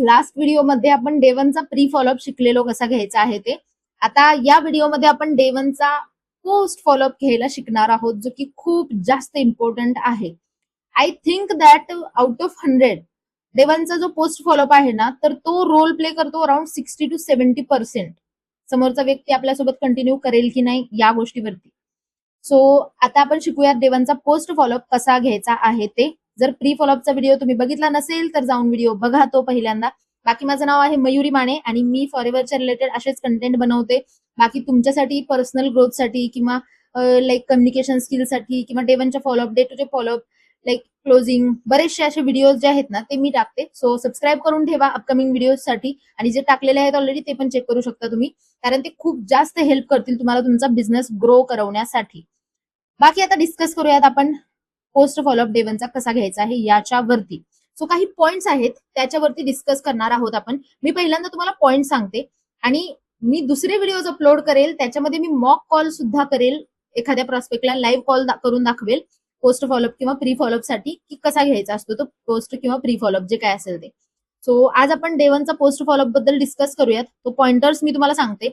Last व्हिडिओमध्ये आपण day 1 चा प्री फॉलोअप शिकलेलो कसा घ्यायचा आहे ते. आता या व्हिडिओमध्ये आपण डे 1 चा पोस्ट फॉलोअप घ्यायला शिकणार आहोत, जो की खूप जास्त इम्पॉर्टंट आहे. I think that out of 100 day 1 चा जो पोस्ट फॉलोअप आहे ना, तर तो रोल प्ले करतो अराउंड 60 to 70%. समोरचा व्यक्ती आपल्यासोबत कंटिन्यू करेल की नाही या गोष्टीवरती. सो आता आपण शिकूया डे 1 चा पोस्ट फॉलोअप कसा घ्यायचा आहे ते. जर प्री फॉलोअपचा व्हिडिओ तुम्ही बघितला नसेल तर जाऊन व्हिडिओ बघा तो पहिल्यांदा. बाकी माझं नाव आहे मयुरी माने आणि मी फॉरएव्हरच्या रिलेटेड असेच कंटेंट बनवते. बाकी तुमच्यासाठी पर्सनल ग्रोथसाठी किंवा लाईक कम्युनिकेशन स्किलसाठी किंवा डे 1 च्या फॉलोअप, डे 2 चे फॉलोअप, लाईक क्लोजिंग, बरेचसे असे व्हिडिओज जे आहेत ना ते मी टाकते. सो सबस्क्राईब करून ठेवा अपकमिंग व्हिडिओसाठी आणि जे टाकलेले आहेत ऑलरेडी ते पण चेक करू शकता तुम्ही, कारण ते खूप जास्त हेल्प करतील तुम्हाला तुमचा बिझनेस ग्रो करवण्यासाठी. बाकी आता डिस्कस करूयात आपण पोस्ट फॉलोअप डे 1 चा कसा घ्यायचा आहे याच्यावरती. सो काही पॉइंट्स आहेत त्याच्यावरती डिस्कस करणार आहोत आपण. मी पहिल्यांदा तुम्हाला पॉइंट सांगते आणि मी दुसरे व्हिडिओज अपलोड करेल त्याच्यामध्ये मी मॉक कॉल सुद्धा करेल. एखाद्या प्रॉस्पेक्टला लाईव्ह कॉल करून दाखवेल पोस्ट फॉलोअप किंवा प्री फॉलोअप साठी की कसा घ्यायचा असतो तो पोस्ट किंवा प्री फॉलोअप जे काय असेल ते. सो आज आपण डे 1 चा पोस्ट फॉलोअप बद्दल डिस्कस करूयात. तो पॉइंटर्स मी तुम्हाला सांगते.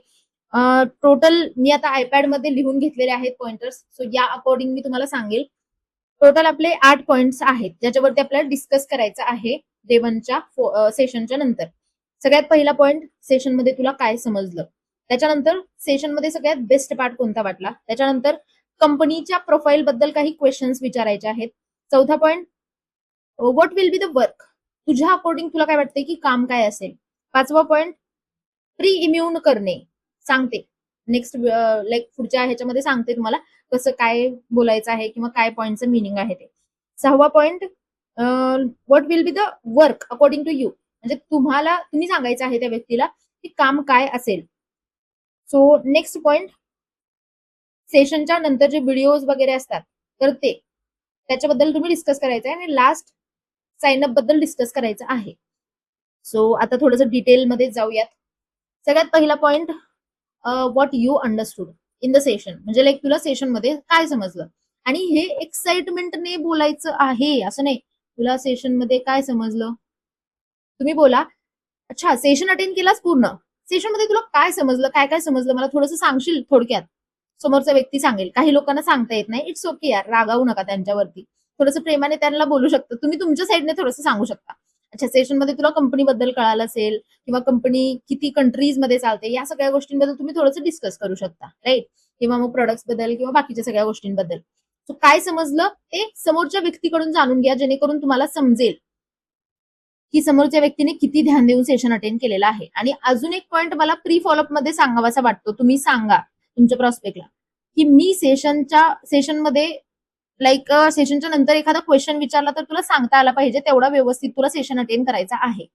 टोटल मी आता आयपॅड मध्ये लिहून घेतलेले आहेत पॉइंटर्स. सो या अकॉर्डिंग मी तुम्हाला सांगेल. टोटल आपले 8 पॉइंट्स आहेत ज्याच्यावरती आपल्याला डिस्कस करायचं आहे डे 1 च्या सेशनच्या नंतर. सगळ्यात पहिला पॉइंट, सेशनमध्ये तुला काय समजलं. त्याच्यानंतर सेशनमध्ये सगळ्यात बेस्ट पार्ट कोणता वाटला. त्याच्यानंतर कंपनीच्या प्रोफाईल बद्दल काही क्वेश्चन्स विचारायचे आहेत. चौथा point, what will be the work. तुझ्या अकॉर्डिंग तुला काय वाटतंय की काम काय असेल. पाचवा पॉइंट, प्री इम्युन करणे सांगते. नेक्स्ट लाईक पुढच्या ह्याच्यामध्ये सांगते तुम्हाला कसं काय बोलायचं आहे किंवा काय पॉइंटचं मिनिंग आहे ते. सहावा point, what will be the work according to you. म्हणजे तुम्ही सांगायचं आहे त्या व्यक्तीला की काम काय असेल. सो नेक्स्ट पॉइंट, सेशनच्या नंतर जे व्हिडिओज वगैरे असतात तर ते त्याच्याबद्दल तुम्ही डिस्कस करायचं आहे. आणि लास्ट साइन अप बद्दल डिस्कस करायचं आहे. सो आता थोडंसं डिटेलमध्ये जाऊयात. सगळ्यात पहिला point, what you understood in the session. म्हणजे लाईक तुला सेशन मध्ये काय समजलं. आणि हे एक्साइटमेंटने बोलायचं आहे, असं नाही तुला सेशन मध्ये काय समजलं. तुम्ही बोला, अच्छा सेशन अटेंड केलास पूर्ण, सेशन मध्ये तुला काय समजलं, काय काय समजलं मला थोडंसं सांगशील थोडक्यात. समोरचा व्यक्ती सांगेल. काही लोकांना सांगता येत नाही, इट्स ओके यार, रागावू नका त्यांच्यावरती. थोडंसं प्रेमाने त्यांना बोलू शकता तुम्ही, तुमच्या साईडने थोडंसं सांगू शकता. अच्छा सेशन मध्ये तुला कंपनीबद्दल कळालं असेल किंवा कंपनी किती कंट्रीज मध्ये चालते या सगळ्या गोष्टींबद्दल तुम्ही थोडंसं डिस्कस करू शकता, राईट. किंवा मग प्रोडक्ट्स बद्दल किंवा बाकीच्या सगळ्या गोष्टींबद्दल. सो काय समजलं ते समोरच्या व्यक्तीकडून जाणून घ्या, जेणेकरून तुम्हाला समजेल की समोरच्या व्यक्तीने किती ध्यान देऊन सेशन अटेंड केलेलं आहे. आणि अजून एक पॉइंट मला प्री फॉलोअप मध्ये सांगावासा वाटतो. तुम्ही सांगा तुमच्या प्रॉस्पेक्टला की मी सेशनमध्ये लाईक सेशनच्या नंतर एखादा क्वेश्चन विचारला तर तुला सांगता आला पाहिजे, तेवढा व्यवस्थित तुला सेशन अटेंड करायचा आहे.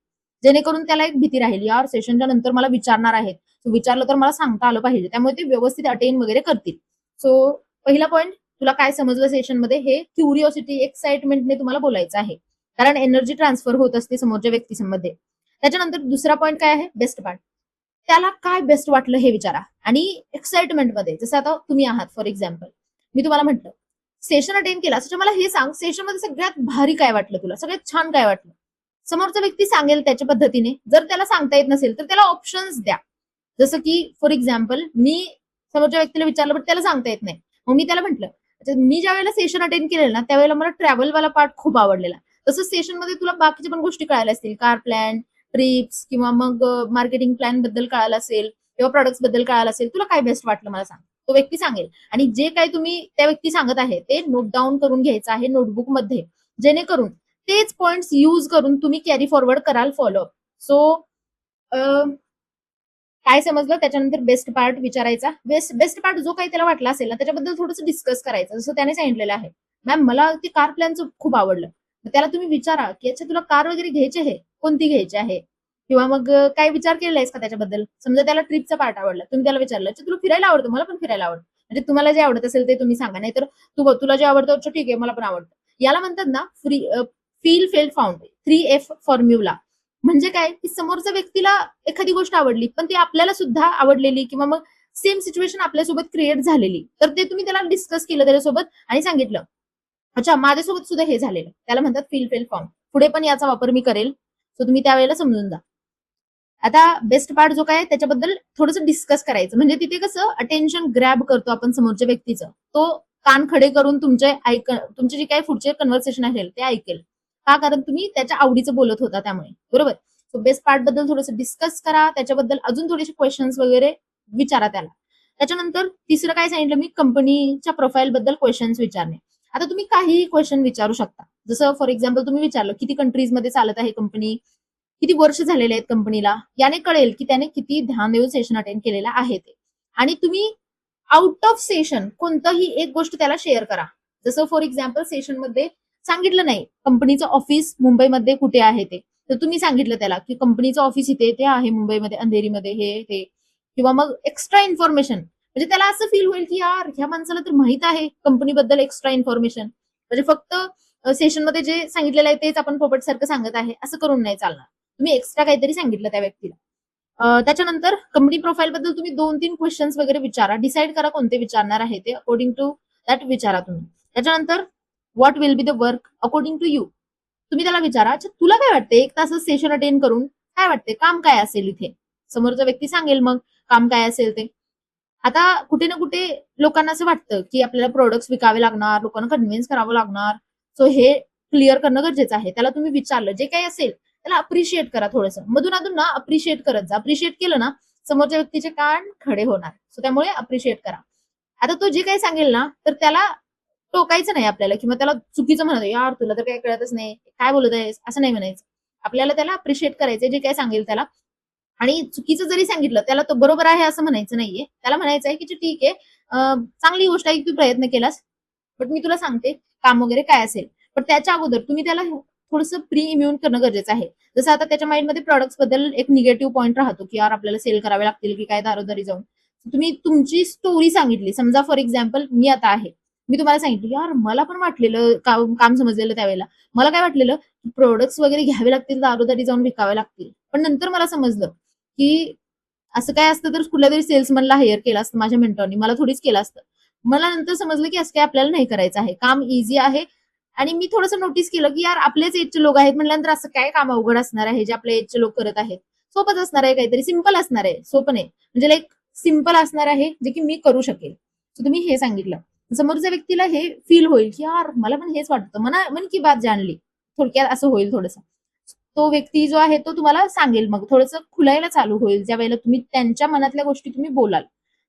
जेणेकरून त्याला एक भीती राहील, यार सेशनच्या नंतर मला विचारणार आहेत, विचारलं तर मला सांगता आलं पाहिजे, त्यामुळे ते व्यवस्थित अटेंड वगैरे करतील. सो पहिला पॉइंट, तुला काय समजलं सेशनमध्ये हे क्युरिओसिटी एक्साइटमेंटने तुम्हाला बोलायचं आहे, कारण एनर्जी ट्रान्सफर होत असते समोरच्या व्यक्तीमध्ये. त्याच्यानंतर दुसरा पॉइंट काय आहे, बेस्ट पार्ट. त्याला काय बेस्ट वाटलं हे विचारा. आणि एक्साइटमेंटमध्ये जसं आता तुम्ही आहात, फॉर एक्झाम्पल मी तुम्हाला म्हटलं सेशन अटेंड केला, मला हे सांग सेशन मध्ये सगळ्यात भारी काय वाटलं तुला, सगळ्यात छान काय वाटलं. समोरचा व्यक्ती सांगेल त्याच्या पद्धतीने. जर त्याला सांगता येत नसेल तर त्याला ऑप्शन्स द्या. जसं की फॉर एक्झाम्पल मी समोरच्या व्यक्तीला विचारलं पण त्याला सांगता येत नाही, मग मी त्याला म्हटलं मी ज्या वेळेला सेशन अटेंड केलेलं ना त्यावेळेला मला ट्रॅव्हलवाला पार्ट खूप आवडलेला. तसंच सेशन मध्ये तुला बाकीच्या पण गोष्टी कळायला असतील, कार प्लॅन, ट्रिप्स किंवा मग मार्केटिंग प्लॅन बद्दल कळालं असेल किंवा प्रोडक्ट्स बद्दल कळालं असेल, तुला काय बेस्ट वाटलं मला सांग. तो व्यक्ती सांगेल आणि जे काही तुम्ही त्या व्यक्ती सांगत आहे ते नोट डाऊन करून घ्यायचं आहे नोटबुक मध्ये, जेणेकरून तेच पॉइंट्स यूज करून तुम्ही कॅरी फॉरवर्ड कराल फॉलोअप. सो काय समजलं, त्याच्यानंतर बेस्ट पार्ट विचारायचा. बेस्ट पार्ट जो काही त्याला वाटला असेल ना त्याच्याबद्दल थोडंसं डिस्कस करायचं. जसं त्याने सांगितलेलं आहे, मॅम मला ते कार प्लॅनचं खूप आवडलं. त्याला तुम्ही विचारा की अच्छा तुला कार वगैरे घ्यायची आहे, कोणती घ्यायची आहे, किंवा मग काय विचार केलेला आहेस का त्याच्याबद्दल. समजा त्याला ट्रिपचा पार्ट आवडला, तुम्ही त्याला विचारलं तुला फिरायला आवडतं, मला पण फिरायला आवडतं, म्हणजे तुम्हाला जे आवडत असेल ते तुम्ही सांगा. नाहीतर तुला जे आवडतं अच्छा ठीक आहे मला पण आवडतं. याला म्हणतात ना feel failed found, 3F formula. म्हणजे काय की समोरच्या व्यक्तीला एखादी गोष्ट आवडली पण ती आपल्याला सुद्धा आवडलेली किंवा मग सेम सिच्युएशन आपल्यासोबत क्रिएट झालेली, तर ते तुम्ही त्याला डिस्कस केलं त्याच्यासोबत आणि सांगितलं अच्छा माझ्यासोबत सुद्धा हे झालेलं, त्याला म्हणतात फील फेल्ड फॉर्म. पुढे पण याचा वापर मी करेल. सो तुम्ही त्यावेळेला समजून जा. आता बेस्ट पार्ट जो काय त्याच्याबद्दल थोडंसं डिस्कस करायचं, म्हणजे तिथे कसं अटेन्शन ग्रॅब करतो आपण समोरच्या व्यक्तीचं, तो कान खडे करून तुमचे जे काही पुढचे कन्व्हर्सेशन असेल ते ऐकेल. का? कारण तुम्ही त्याच्या आवडीचं बोलत होता त्यामुळे, बरोबर. सो बेस्ट पार्ट बद्दल थोडंसं डिस्कस करा, त्याच्याबद्दल अजून थोडेसे क्वेश्चन्स वगैरे विचारा त्याला. त्याच्यानंतर तिसरं काय सांगितलं मी, कंपनीच्या प्रोफाईल बद्दल क्वेश्चन्स विचारणे. आता तुम्ही काहीही क्वेश्चन विचारू शकता, जसं फॉर एक्झाम्पल तुम्ही विचारलं किती कंट्रीज मध्ये चालत आहे कंपनी, किती वर्ष झालेले आहेत कंपनीला, याने कळेल की त्याने किती ध्यान देऊन सेशन अटेंड केलेला आहे ते. आणि तुम्ही आउट ऑफ सेशन कोणतंही एक गोष्ट त्याला शेअर करा. जसं फॉर एक्झाम्पल सेशन मध्ये सांगितलं नाही कंपनीचं ऑफिस मुंबईमध्ये कुठे आहे ते, तर तुम्ही सांगितलं त्याला की कंपनीचं ऑफिस इथे आहे मुंबईमध्ये अंधेरीमध्ये हे ते, किंवा मग एक्स्ट्रा इन्फॉर्मेशन, म्हणजे त्याला असं फील होईल की यार ह्या माणसाला तर माहित आहे कंपनीबद्दल एक्स्ट्रा इन्फॉर्मेशन, म्हणजे फक्त सेशन मध्ये जे सांगितलेलं आहे तेच आपण पोपट सारखं सांगत आहे असं करून नाही चालणार. तुम्ही एक्स्ट्रा काहीतरी सांगितलं त्या व्यक्तीला. त्याच्यानंतर कंपनी प्रोफाईल बद्दल तुम्ही 2-3 क्वेश्चन्स वगैरे विचारा, डिसाईड करा कोणते विचारणार आहे ते, अकॉर्डिंग टू दॅट विचारा तुम्ही. त्याच्यानंतर what will be the work according to you, तुम्ही त्याला विचारा, अच्छा तुला काय वाटते 1 तास सेशन अटेंड करून काय वाटते काम काय असेल इथे. समोरचा व्यक्ती सांगेल मग काम काय असेल ते. आता कुठे ना कुठे लोकांना असं वाटतं की आपल्याला प्रोडक्ट्स विकावे लागणार, लोकांना कन्व्हिन्स करावं लागणार, सो हे क्लिअर करणं गरजेचं आहे. त्याला तुम्ही विचारलं जे काही असेल त्याला अप्रिशिएट करा, थोडंसं मधून अधून ना अप्रिशिएट करत जा. अप्रिशिएट केलं ना समोरच्या व्यक्तीचे कान खडे होणार, सो त्यामुळे अप्रिशिएट करा. आता तो जे काही सांगेल ना तर त्याला टोकायचं नाही आपल्याला, किंवा त्याला चुकीचं म्हणत यार तुला तर काही कळतच नाही काय बोलत आहेस असं नाही म्हणायचं. आपल्याला त्याला अप्रिशिएट करायचं जे काय सांगेल त्याला. आणि चुकीचं जरी सांगितलं त्याला तो बरोबर आहे असं म्हणायचं नाहीये, त्याला म्हणायचं आहे की ठीक आहे चांगली गोष्ट आहे की तू प्रयत्न केलास, बट मी तुला सांगते काम वगैरे काय असेल. पण त्याच्या अगोदर तुम्ही त्याला थोडंसं प्री इम्युन करणं गरजेचं आहे. जसं आता त्याच्या माइंडमध्ये प्रॉडक्ट्स बद्दल एक निगेटिव्ह पॉईंट राहतो की यार आपल्याला सेल करावे लागतील की काय दारोदारी जाऊन. तुम्ही तुमची स्टोरी सांगितली, समजा फॉर एक्झाम्पल मी आता आहे, मी तुम्हाला सांगितलं यार मला पण वाटलेलं काम समजलेलं त्यावेळेला, मला काय वाटलेलं प्रोडक्ट्स वगैरे घ्यावे लागतील दारोदारी जाऊन विकावे लागतील, पण नंतर मला समजलं की असं काय असतं तर कुठल्या तरी सेल्समनला हायर केलं असतं माझ्या मेंटॉरनी, मला थोडीच केलं असतं. मला नंतर समजलं की असं काय आपल्याला नाही करायचं आहे, काम इझी आहे. आणि मी थोडंसं नोटीस केलं की यार आपलेच एजचे लोक आहेत म्हटल्यानंतर असं काय काम अवघड असणार आहे जे आपल्या एजचे लोक करत आहेत, सोपंच असणार आहे, काहीतरी सिंपल असणार आहे, सोपं नाही म्हणजे लाईक सिंपल असणार आहे जे की मी करू शकेल. सो तुम्ही हे सांगितलं, समोरच्या व्यक्तीला हे फील होईल की यार मला पण हेच वाटतं, मन की बात जाणली, थोडक्यात असं होईल थोडंसं. तो व्यक्ती जो आहे तो तुम्हाला सांगेल, मग थोडंसं खुलायला चालू होईल ज्या वेळेला तुम्ही त्यांच्या मनातल्या गोष्टी तुम्ही बोलाल.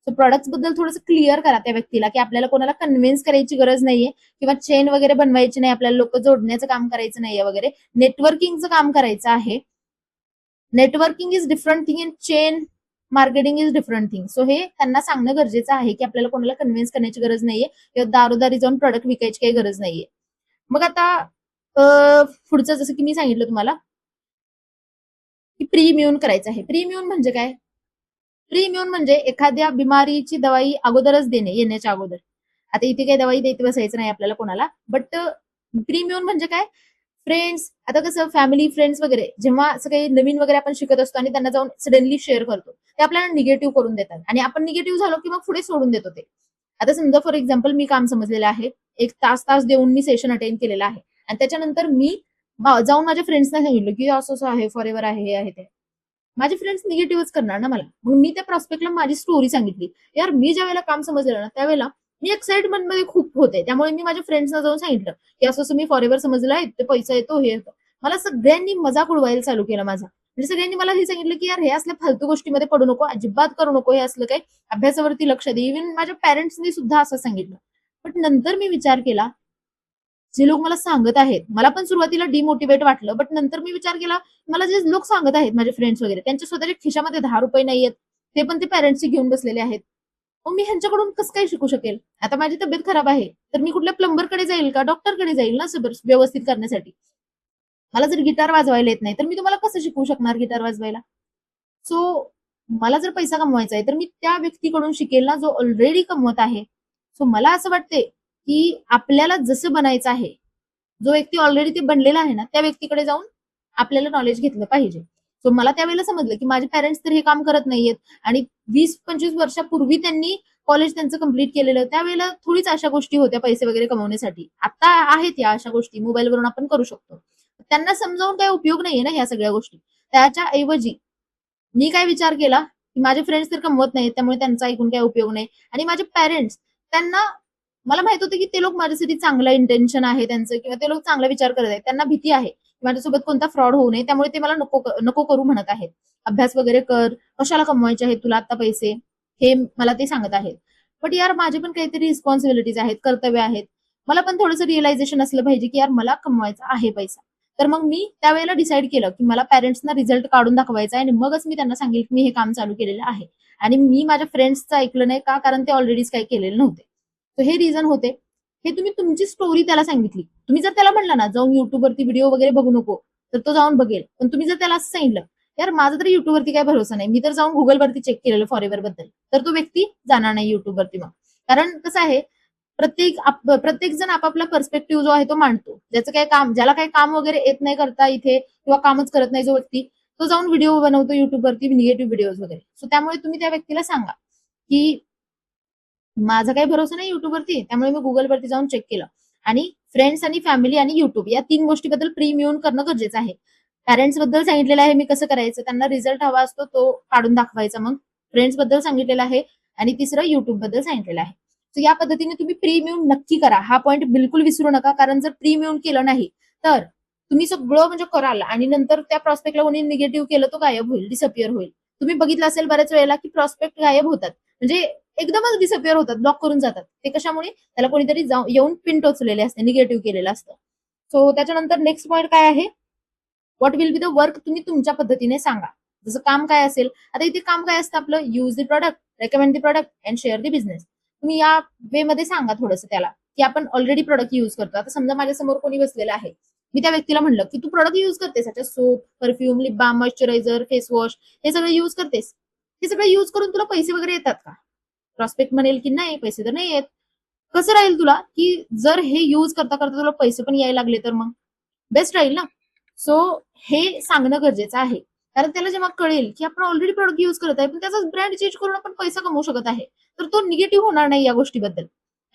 सो प्रॉडक्ट्स बद्दल थोडंसं क्लिअर करा त्या व्यक्तीला की आपल्याला कोणाला कन्व्हिन्स करायची गरज नाहीये, किंवा चेन वगैरे बनवायची नाही, आपल्याला लोक जोडण्याचं काम करायचं नाहीये वगैरे, नेटवर्किंगचं काम करायचं आहे. Networking is different thing and chain marketing is different thing. So हे त्यांना सांगणं गरजेचं आहे की आपल्याला कोणाला कन्व्हिन्स करण्याची गरज नाहीये किंवा दारोदारी जाऊन प्रोडक्ट विकायची काही गरज नाहीये. मग आता पुढचं जसं की मी सांगितलं तुम्हाला की प्रीइम्युन करायचं आहे. प्रीइम्युन म्हणजे काय? प्रीइम्युन म्हणजे एखाद्या बिमारीची दवाई अगोदरच देणे, येण्याच्या अगोदर. आता इथे काही दवाई देत बसायचं नाही आपल्याला कोणाला, बट प्रीइम्युन म्हणजे काय? फ्रेंड्स, आता कसं फॅमिली फ्रेंड्स वगैरे जेव्हा असं काही नवीन वगैरे आपण शिकत असतो आणि त्यांना जाऊन सडनली शेअर करतो, ते आपल्याला निगेटिव्ह करून देतात आणि आपण निगेटिव्ह झालो की मग पुढे सोडून देतो ते. आता समजा फॉर एक्झाम्पल मी काम समजलेलं आहे, 1 तास देऊन मी सेशन अटेंड केलेलं आहे आणि त्याच्यानंतर मी जाऊन माझ्या फ्रेंड्सना सांगितलं की असं असं आहे, फॉरएव्हर आहे, हे आहे ते. माझे फ्रेंड्स निगेटिव्हच करणार ना मला. मग मी त्या प्रॉस्पेक्टला माझी स्टोरी सांगितली. यार मी ज्या वेळेला काम समजलेलं ना त्यावेळेला मी एक्साइटमेंट मध्ये खूप होते, त्यामुळे मी माझ्या फ्रेंड्सना जाऊन सांगितलं की असं असं मी फॉरएव्हर समजलं आहे, ते पैसा येतो हे येतो. मला सगळ्यांनी मजाक उडवायला चालू केला माझा, म्हणजे सगळ्यांनी मला हे सांगितलं की यार हे असल्या फालतू गोष्टीमध्ये पडू नको, अजिबात करू नको, हे असलं काही अभ्यासावरती लक्ष दे. इव्हन माझ्या पॅरेंट्सनी सुद्धा असं सांगितलं. पण नंतर मी विचार केला जे लोक मला सांगत आहेत, मला पण सुरुवातीला डिमोटिवेट वाटलं, बट नंतर मी विचार केला मला जे लोक सांगत आहेत माझे फ्रेंड्स वगैरे त्यांच्या स्वतःच्या खिशामध्ये 10 रुपये नाहीयेत, ते पण ते पॅरेंट्सची घेऊन बसलेले आहेत. मग मी ह्यांच्याकडून कसं काय शिकू शकेल? आता माझी तब्येत खराब आहे तर मी कुठल्या प्लंबरकडे जाईल का डॉक्टरकडे जाईल ना व्यवस्थित करण्यासाठी. मला जर गिटार वाजवायला येत नाही तर मी तुम्हाला कसं शिकवू शकणार गिटार वाजवायला? सो मला जर पैसा कमवायचा आहे तर मी त्या व्यक्तीकडून शिकेल ना जो ऑलरेडी कमवत आहे. सो मला असं वाटते की आपल्याला जसं बनायचं आहे, जो व्यक्ती ऑलरेडी ते बनलेला आहे ना त्या व्यक्तीकडे जाऊन आपल्याला नॉलेज घेतलं पाहिजे. सो मला त्यावेळेला समजलं की माझे पॅरेंट्स तर हे काम करत नाहीयेत आणि 20-25 वर्षापूर्वी त्यांनी कॉलेज त्यांचं कम्प्लीट केलेलं, त्यावेळेला थोडीच अशा गोष्टी होत्या पैसे वगैरे कमवण्यासाठी. आता आहेत या अशा गोष्टी मोबाईलवरून आपण करू शकतो. त्यांना समजावून काही उपयोग नाहीये ना ह्या सगळ्या गोष्टी. त्याच्या ऐवजी मी काय विचार केला की माझे फ्रेंड्स तर कमवत नाहीत, त्यामुळे त्यांचा ऐकून काही उपयोग नाही. आणि माझे पेरेंट्स, त्यांना मला माहित होतं की ते लोक माझ्यासाठी चांगलं इंटेन्शन आहे त्यांचं, किंवा ते लोक चांगला विचार करत आहेत. त्यांना भीती आहे की माझ्यासोबत कोणता फ्रॉड होऊ नये, त्यामुळे ते मला नको नको करू म्हणत आहेत. अभ्यास वगैरे कर, कशाला कमवायचे आहेत तुला आता पैसे, हे मला ते सांगत आहेत. बट यार माझे पण काहीतरी रिस्पॉन्सिबिलिटीज आहेत, कर्तव्य आहेत. मला पण थोडंसं रिअलायझेशन असलं पाहिजे की यार मला कमवायचा आहे पैसा. तर मग मी त्यावेळेला डिसाईड केलं की मला पॅरेंट्सना रिझल्ट काढून दाखवायचा आहे, आणि मगच मी त्यांना सांगेल की मी हे काम चालू केलेलं आहे. आणि मी माझ्या फ्रेंड्सचं ऐकलं नाही का, कारण ते ऑलरेडीच काही केलेले नव्हते. तर हे रिझन होते. हे तुम्ही तुमची स्टोरी त्याला सांगितली. तुम्ही जर त्याला म्हणला ना जाऊन युट्यूबवरती व्हिडिओ वगैरे बघू नको, तर तो जाऊन बघेल. पण तुम्ही जर त्याला असं सांगितलं, यार माझा तरी युट्यूबवरती काय भरोसा नाही, मी तर जाऊन गुगलवरती चेक केलेलं फॉरेवर बद्दल, तर तो व्यक्ती जाणार नाही युट्यूबवरती. मग कारण कसं आहे, प्रत्येक जण आपापला पर्स्पेक्टिव्ह जो आहे तो मांडतो. ज्याचं काय काम, ज्याला काही काम वगैरे येत नाही करता इथे, किंवा कामच करत नाही जो व्यक्ती, तो जाऊन व्हिडिओ बनवतो युट्यूबवरती, निगेटिव्ह व्हिडिओज वगैरे. सो त्यामुळे तुम्ही त्या व्यक्तीला सांगा की माझा काही भरोसा नाही युट्यूबवरती, त्यामुळे मी गुगलवरती जाऊन चेक केलं. आणि फ्रेंड्स आणि फॅमिली आणि युट्यूब या 3 गोष्टीबद्दल प्रीमियम करणं गरजेचं आहे. पॅरेंट्स बद्दल सांगितलेलं आहे मी कसं करायचं, त्यांना रिझल्ट हवा असतो तो काढून दाखवायचा. मग फ्रेंड्स बद्दल सांगितलेलं आहे, आणि तिसरं युट्यूब बद्दल सांगितलेलं आहे. सो या पद्धतीने तुम्ही प्रीमियम नक्की करा. हा पॉईंट बिलकुल विसरू नका, कारण जर प्रीमियम केलं नाही तर तुम्ही सगळं म्हणजे कराल, आणि नंतर त्या प्रॉस्पेक्टला कोणी निगेटिव्ह केलं तो गायब होईल, डिसअपिअर होईल. तुम्ही बघितलं असेल बऱ्याच वेळेला की प्रॉस्पेक्ट गायब होतात, म्हणजे एकदमच डिसअपिअर होतात, ब्लॉक करून जातात. ते कशामुळे, त्याला कोणीतरी येऊन पिन टोचलेले असते, निगेटिव्ह केलेलं असतं. सो त्याच्यानंतर नेक्स्ट पॉईंट काय आहे, what will be the work, तुम्ही तुमच्या पद्धतीने सांगा. जसं काम काय असेल, आता इथे काम काय असतं आपलं, use the product, recommend the product and share the business. तुम्ही या वे मध्ये सांगा थोडंसं त्याला की आपण ऑलरेडी प्रोडक्ट यूज करतो. आता समजा माझ्या समोर कोणी बसलेलं आहे, मी त्या व्यक्तीला म्हणलं की तू प्रोडक्ट यूज करतेस, त्याच्या soap, perfume, lip balm, moisturiser, face wash, हे सगळं यूज करतेस. हे सगळं यूज करून तुला पैसे वगैरे येतात का? प्रॉस्पेक्ट म्हणेल की नाही, पैसे तर नाही येत. कसं राहील तुला की जर हे यूज करता करता तुला पैसे पण यायला लागले तर मग बेस्ट राहील ना. सो हे सांगणं गरजेचं आहे, कारण त्याला जेव्हा कळेल की आपण ऑलरेडी प्रोडक्ट यूज करत आहे, पण त्याचा ब्रँड चेंज करून आपण पैसा कमवू शकत आहे, तर तो निगेटिव्ह होणार नाही या गोष्टीबद्दल,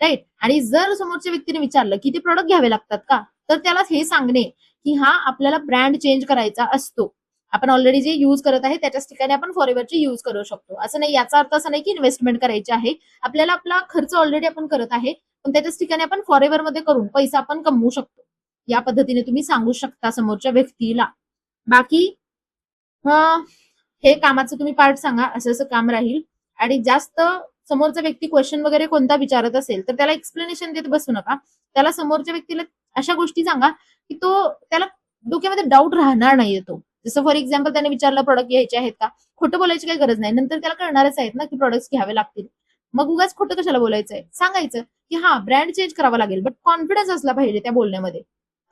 राईट. आणि जर समोरच्या व्यक्तीने विचारलं की ते प्रोडक्ट घ्यावे लागतात का, तर त्याला हे सांगणे की हा आपल्याला ब्रँड चेंज करायचा असतो, आपण ऑलरेडी जे यूज करत आहे त्याच्याच ठिकाणी आपण फॉरएव्हरची यूज करू शकतो. असं नाही, याचा अर्थ असा नाही की इन्व्हेस्टमेंट करायची आहे, आपल्याला आपला खर्च ऑलरेडी आपण करत आहे, पण त्याच्याच ठिकाणी आपण फॉरएव्हर मध्ये करून पैसा आपण कमवू शकतो. या पद्धतीने तुम्ही सांगू शकता समोरच्या व्यक्तीला. बाकी हे कामाचं तुम्ही पार्ट सांगा, असं असं काम राहील. आणि जास्त समोरचा व्यक्ती क्वेश्चन वगैरे कोणता विचारत असेल तर त्याला एक्सप्लेनेशन देत बसू नका. त्याला समोरच्या व्यक्तीला अशा गोष्टी सांगा की तो, त्याला डोक्यामध्ये डाऊट राहणार नाहीये तो. जसं फॉर एक्झाम्पल त्याने विचारलं प्रोडक्ट घ्यायचे आहेत का, खोटं बोलायची काही गरज नाही, नंतर त्याला कळणारच आहेत ना की प्रोडक्ट्स घ्यावे लागतील. मग उगाच खोटं कशाला बोलायचंय, सांगायचं की हा ब्रँड चेंज करावा लागेल, बट कॉन्फिडन्स असला पाहिजे त्या बोलण्यामध्ये.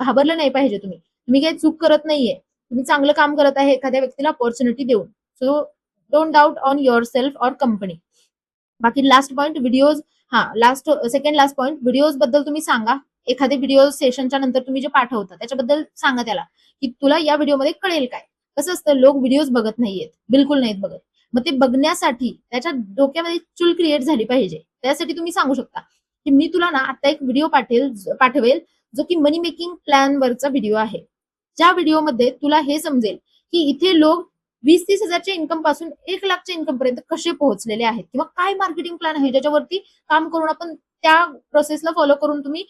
घाबरलं नाही पाहिजे तुम्ही, तुम्ही काही चूक करत नाहीये, तुम्ही चांगलं काम करत आहे एखाद्या व्यक्तीला अपॉर्च्युनिटी देऊन. So don't doubt on yourself or company. बाकी last point videos, second last point, videos बद्दल तुम्ही सांगा. एखादे व्हिडिओ सेशनच्या नंतर तुम्ही जे पाठवता त्याच्याबद्दल सांगा त्याला की तुला या व्हिडिओमध्ये कळेल काय. कसं असतं, लोक व्हिडिओज बघत नाहीयेत, बिलकुल नाहीत बघत. मग ते बघण्यासाठी त्याच्या डोक्यामध्ये चूल क्रिएट झाली पाहिजे, त्यासाठी तुम्ही सांगू शकता की मी तुला ना आता एक व्हिडिओ पाठवेल जो की मनी मेकिंग प्लॅन वरचा व्हिडिओ आहे. ज्या व्हिडिओमध्ये तुला हे समजेल की इथे लोक 20-30 हजारच्या इन्कम पासून 1 लाखच्या इन्कम पर्यंत कसे पोहोचलेले आहेत, किंवा काय मार्केटिंग प्लॅन आहे ज्याच्यावरती काम करून आपण त्या प्रोसेसला फॉलो करून तुम्ही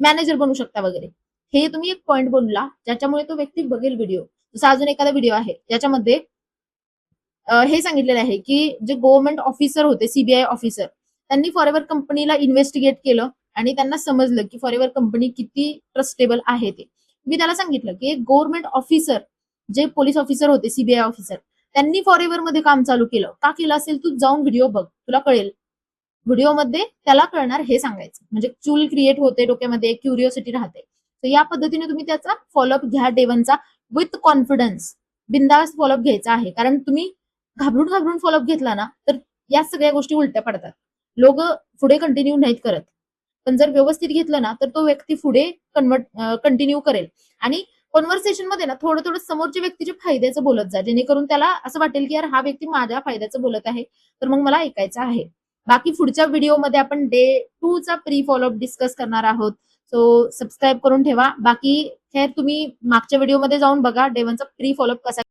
मॅनेजर बनू शकता वगैरे. हे तुम्ही एक पॉईंट बोलला ज्याच्यामुळे तो व्यक्ती बघेल व्हिडिओ. जसा अजून एखादा व्हिडिओ आहे ज्याच्यामध्ये हे सांगितलेलं आहे की जे गव्हर्नमेंट ऑफिसर होते, सीबीआय ऑफिसर, त्यांनी फॉरएव्हर कंपनीला इन्व्हेस्टिगेट केलं आणि त्यांना समजलं की फॉरएव्हर कंपनी किती ट्रस्टेबल आहे ते. मी त्याला सांगितलं की एक गव्हर्नमेंट ऑफिसर, जे पोलीस ऑफिसर होते, सीबीआय ऑफिसर, त्यांनी फॉरएव्हर मध्ये काम चालू केलं का केलं असेल, तू जाऊन व्हिडिओ बघ, तुला कळेल. व्हिडिओमध्ये त्याला कळणार हे सांगायचं, म्हणजे चूल क्रिएट होते डोक्यामध्ये, क्युरिओसिटी राहते. तर या पद्धतीने तुम्ही त्याचा फॉलोअप घ्या डेवनचा, विथ कॉन्फिडन्स. बिंदास फॉलोअप घ्यायचा आहे, कारण तुम्ही घाबरून घाबरून फॉलोअप घेतला ना तर या सगळ्या गोष्टी उलट्या पडतात, लोक पुढे कंटिन्यू नाहीत करत. पण जर व्यवस्थित घेतलं ना तर तो व्यक्ती पुढे कंटिन्यू करेल. आणि कॉन्व्हर्सेशन मध्ये ना थोडं थोडं समोरच्या व्यक्तीच्या फायद्याचं बोलत जा, जेणेकरून त्याला असं वाटेल की यार हा व्यक्ती माझ्या फायद्याचं बोलत आहे, तर मग मला ऐकायचं आहे. बाकी पुढच्या व्हिडिओमध्ये आपण डे 2 चा प्री फॉलोअप डिस्कस करणार आहोत. सो सबस्क्राईब करून ठेवा. बाकी हे तुम्ही मागच्या व्हिडिओमध्ये जाऊन बघा डे 1चा प्री फॉलोअप कसा